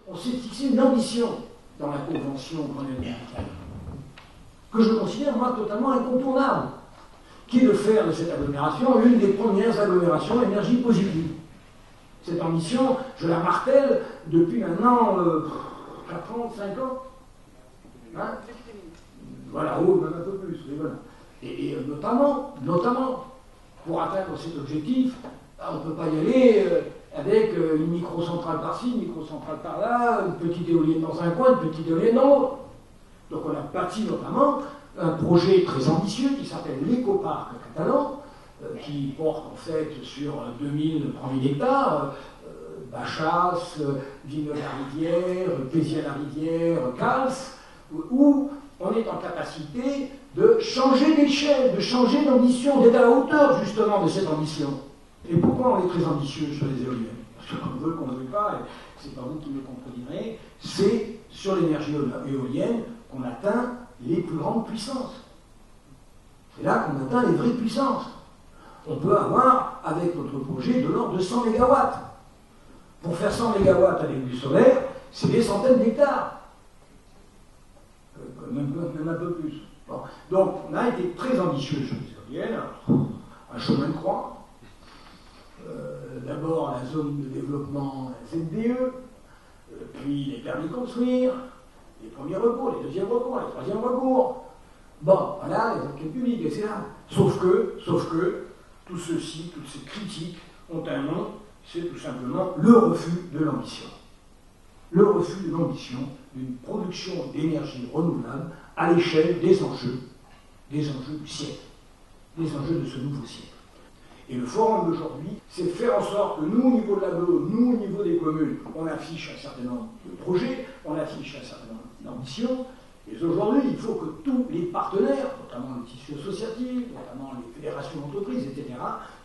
on s'est fixé une ambition dans la Convention grenelle-méditerranéenne, que je considère, moi, totalement incontournable, qui est de faire de cette agglomération l'une des premières agglomérations à énergie positive. Cette ambition, je la martèle depuis maintenant 4 ans, 5 ans. Hein, voilà, oh, même un peu plus. Et, voilà. Et notamment, pour atteindre cet objectif, on ne peut pas y aller avec une microcentrale par-ci, une microcentrale par-là, une petite éolienne dans un coin, une petite éolienne dans l'autre. Donc on a bâti notamment un projet très ambitieux qui s'appelle l'écoparc catalan, qui porte en fait sur 3000 hectares, Bachas, Villeneuve-la-Rivière, Pézières-la-Rivière, Cals, où on est en capacité de changer d'échelle, de changer d'ambition, d'être à la hauteur justement de cette ambition. Et pourquoi on est très ambitieux sur les éoliennes? Parce qu'on veut qu'on ne veut pas, et c'est pas vous qui me contredirez, c'est sur l'énergie éolienne qu'on atteint les plus grandes puissances. C'est là qu'on atteint les vraies puissances. On peut avoir, avec notre projet, de l'ordre de 100 MW. Pour faire 100 MW avec du solaire, c'est des centaines d'hectares. Même un peu plus. Bon. Donc, on a été très ambitieux sur les éoliennes. Un chemin de croix. D'abord la zone de développement ZDE, puis les permis de construire, les premiers recours, les deuxièmes recours, les troisièmes recours. Bon, voilà, les enquêtes publiques, etc. Sauf que, tout ceci, toutes ces critiques ont un nom, c'est tout simplement le refus de l'ambition. Le refus de l'ambition d'une production d'énergie renouvelable à l'échelle des enjeux du siècle, des enjeux de ce nouveau siècle. Et le forum d'aujourd'hui, c'est de faire en sorte que nous, au niveau de l'agglo, nous, au niveau des communes, on affiche un certain nombre de projets, on affiche un certain nombre d'ambitions. Et aujourd'hui, il faut que tous les partenaires, notamment le tissu associatif, notamment les fédérations d'entreprises, etc.,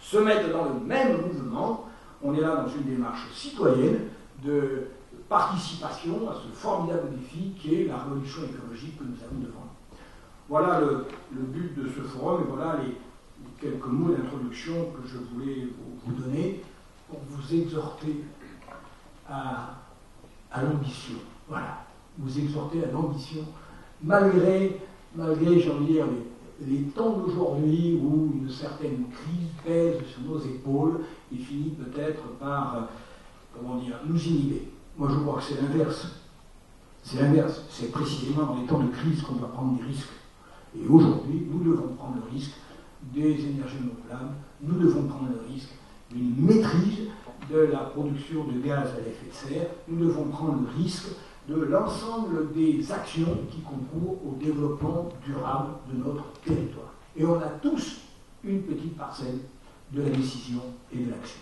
se mettent dans le même mouvement. On est là dans une démarche citoyenne de participation à ce formidable défi qui est la révolution écologique que nous avons devant nous. Voilà le but de ce forum, et voilà les quelques mots d'introduction que je voulais vous donner pour vous exhorter à l'ambition. Voilà, vous exhorter à l'ambition, malgré j'ai envie de dire, les temps d'aujourd'hui où une certaine crise pèse sur nos épaules et finit peut-être par, nous inhiber. Moi, je crois que c'est l'inverse. C'est l'inverse. C'est précisément dans les temps de crise qu'on doit prendre des risques. Et aujourd'hui, nous devons prendre le risque des énergies renouvelables, nous devons prendre le risque d'une maîtrise de la production de gaz à effet de serre, nous devons prendre le risque de l'ensemble des actions qui concourent au développement durable de notre territoire. Et on a tous une petite parcelle de la décision et de l'action.